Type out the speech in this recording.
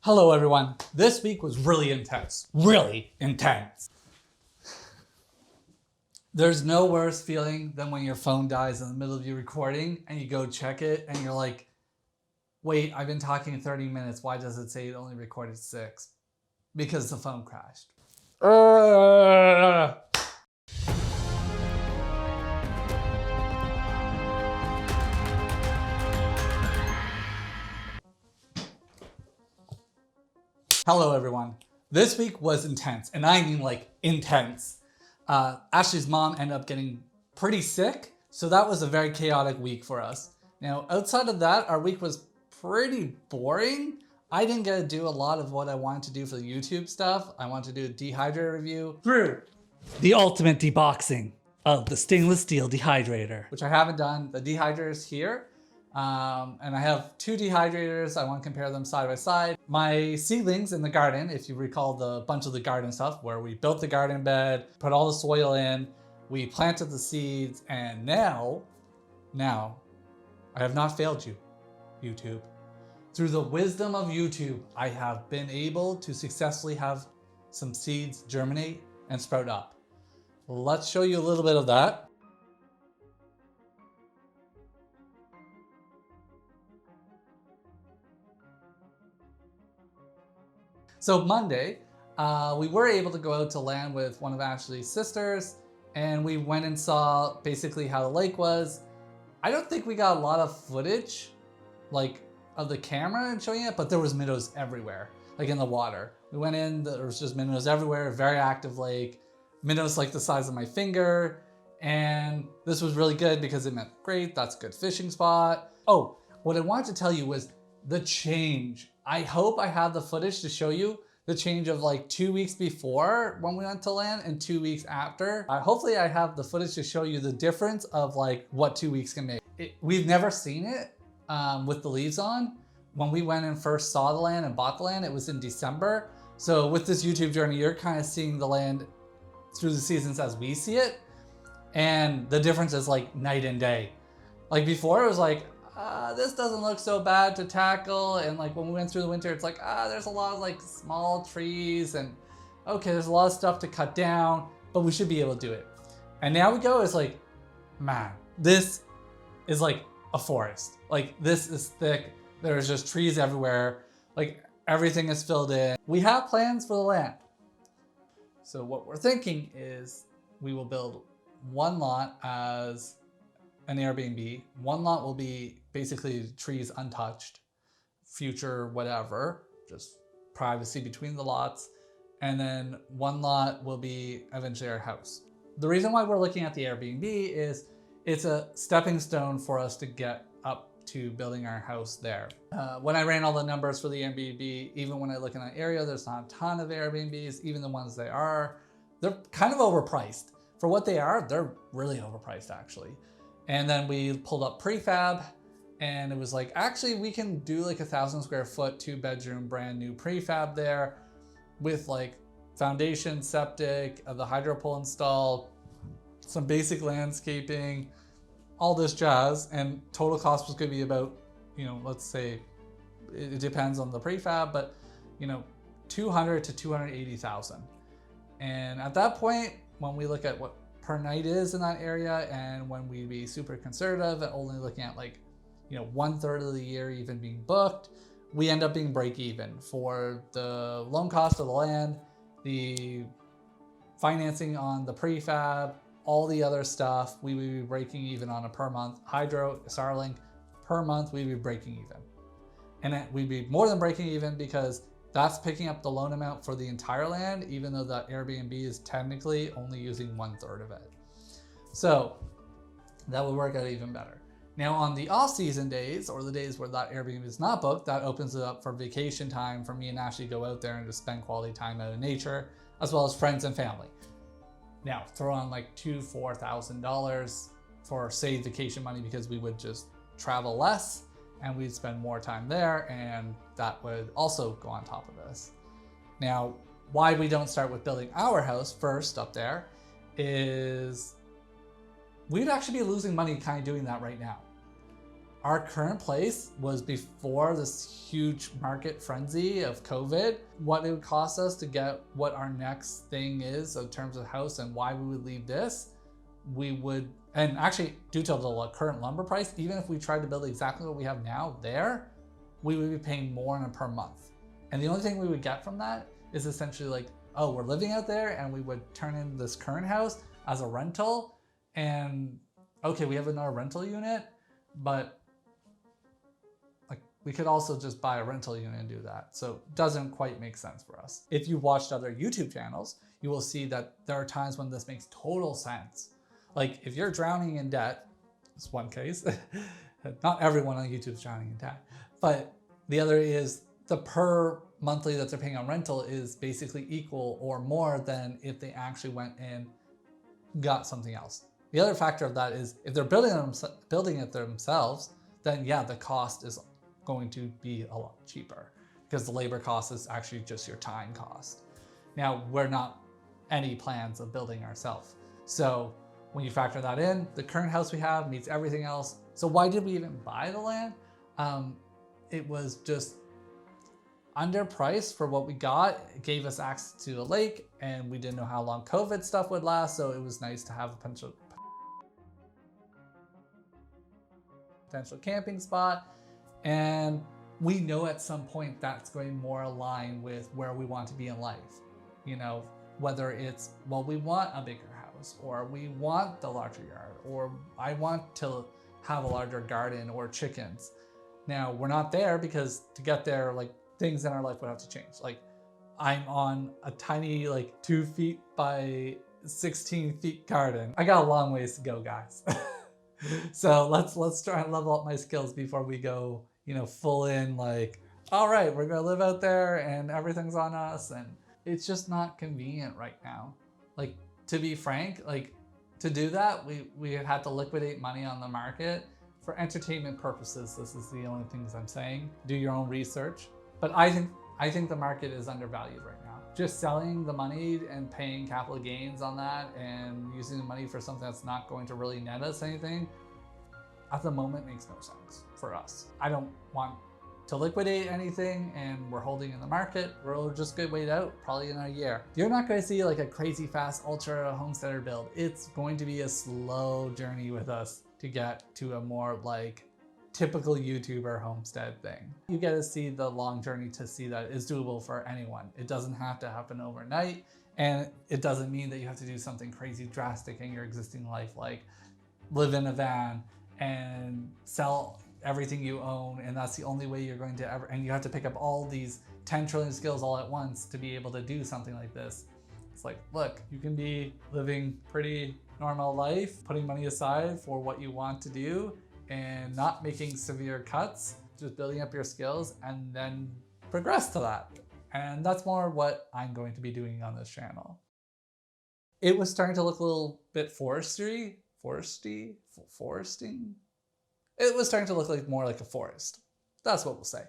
Hello everyone. This week was really intense. Really intense. There's no worse feeling than when your phone dies in the middle of you recording and you go check it and you're like, wait, I've been talking 30 minutes. Why does it say it only recorded 6? Because the phone crashed. Hello everyone. This week was intense, and I mean like intense. Ashley's mom ended up getting pretty sick, so that was a very chaotic week for us. Now, outside of that, our week was pretty boring. I didn't get to do a lot of what I wanted to do for the YouTube stuff. I wanted to do a dehydrator review through the ultimate deboxing of the stainless steel dehydrator, which I haven't done. The dehydrator is here. And I have 2 dehydrators. I want to compare them side by side. My seedlings in the garden, if you recall the bunch of the garden stuff where we built the garden bed, put all the soil in, we planted the seeds, and now, I have not failed you, YouTube. Through the wisdom of YouTube, I have been able to successfully have some seeds germinate and sprout up. Let's show you a little bit of that. So Monday, we were able to go out to land with one of Ashley's sisters, and we went and saw basically how the lake was. I don't think we got a lot of footage, like of the camera and showing it, but there was minnows everywhere, like in the water. We went in, there was just minnows everywhere, very active lake, minnows like the size of my finger, and this was really good because it meant, great, that's a good fishing spot. Oh, what I wanted to tell you was the change. I hope I have the footage to show you the change of like 2 weeks before when we went to land and 2 weeks after. Hopefully I have the footage to show you the difference of like what 2 weeks can make. We've never seen it with the leaves on. When we went and first saw the land and bought the land, it was in December. So with this YouTube journey, you're kind of seeing the land through the seasons as we see it. And the difference is like night and day. Like before it was like, this doesn't look so bad to tackle, and like when we went through the winter, it's like, there's a lot of like small trees, and okay, there's a lot of stuff to cut down, but we should be able to do it. And now we go, it's like, man, this is like a forest. Like this is thick, there's just trees everywhere, like everything is filled in. We have plans for the land. So what we're thinking is we will build one lot as an Airbnb. One lot will be basically trees untouched, future whatever, just privacy between the lots. And then one lot will be eventually our house. The reason why we're looking at the Airbnb is it's a stepping stone for us to get up to building our house there. When I ran all the numbers for the Airbnb, even when I look in that area, there's not a ton of Airbnbs. Even the ones they are, they're kind of overpriced. For what they are, they're really overpriced actually. And then we pulled up prefab, and it was like, actually we can do like 1,000 square foot, 2-bedroom, brand new prefab there with like foundation, septic, the hydro pole installed, some basic landscaping, all this jazz. And total cost was gonna be about, let's say, it depends on the prefab, but 200 to 280,000. And at that point, when we look at what per night is in that area, and when we be super conservative and only looking at like 1/3 of the year even being booked, we end up being break even for the loan cost of the land, the financing on the prefab, all the other stuff. We would be breaking even on a per month hydro Starlink per month. We'd be breaking even, and we'd be more than breaking even because that's picking up the loan amount for the entire land, even though that Airbnb is technically only using 1/3 of it. So that would work out even better. Now on the off-season days, or the days where that Airbnb is not booked, that opens it up for vacation time for me and Ashley to go out there and just spend quality time out in nature, as well as friends and family. Now throw on like $2,000-4,000 for saved vacation money because we would just travel less and we'd spend more time there, and that would also go on top of this. Now, why we don't start with building our house first up there is we'd actually be losing money kind of doing that right now. Our current place was before this huge market frenzy of COVID. What it would cost us to get what our next thing is in terms of house and why we would leave this, we would, and actually due to the current lumber price, even if we tried to build exactly what we have now there, we would be paying more on a per month. And the only thing we would get from that is essentially like, oh, we're living out there, and we would turn in this current house as a rental, and okay, we have another rental unit, but like we could also just buy a rental unit and do that. So it doesn't quite make sense for us. If you watched other YouTube channels, you will see that there are times when this makes total sense. Like if you're drowning in debt, it's one case. Not everyone on YouTube is drowning in debt, but the other is the per monthly that they're paying on rental is basically equal or more than if they actually went and got something else. The other factor of that is if they're building it themselves, then yeah, the cost is going to be a lot cheaper because the labor cost is actually just your time cost. Now, we're not any plans of building ourselves. So when you factor that in, the current house we have meets everything else. So why did we even buy the land? It was just underpriced for what we got. It gave us access to a lake, and we didn't know how long COVID stuff would last. So it was nice to have a potential camping spot. And we know at some point that's going more aligned with where we want to be in life. You know, whether it's, well, we want a bigger house, or we want the larger yard, or I want to have a larger garden or chickens. Now we're not there because to get there, like things in our life would have to change. Like I'm on a tiny, like 2 feet by 16 feet garden. I got a long ways to go, guys. So let's try and level up my skills before we go, you know, full in like, all right, we're gonna live out there and everything's on us. And it's just not convenient right now. Like, to be frank, like to do that, we had to liquidate money on the market for entertainment purposes. This is the only things I'm saying. Do your own research. But I think the market is undervalued right now. Just selling the money and paying capital gains on that and using the money for something that's not going to really net us anything at the moment makes no sense for us. I don't want to liquidate anything, and we're holding in the market. We'll just get wait out probably in a year. You're not going to see like a crazy fast ultra homesteader build. It's going to be a slow journey with us to get to a more like typical YouTuber homestead thing. You get to see the long journey to see that it's doable for anyone. It doesn't have to happen overnight, and it doesn't mean that you have to do something crazy drastic in your existing life, like live in a van and sell everything you own, and that's the only way you're going to ever, and you have to pick up all these 10 trillion skills all at once to be able to do something like this. It's like, look, you can be living pretty normal life, putting money aside for what you want to do, and not making severe cuts, just building up your skills and then progress to that. And that's more what I'm going to be doing on this channel. It was starting to look a little bit foresting. It was starting to look like more like a forest. That's what we'll say.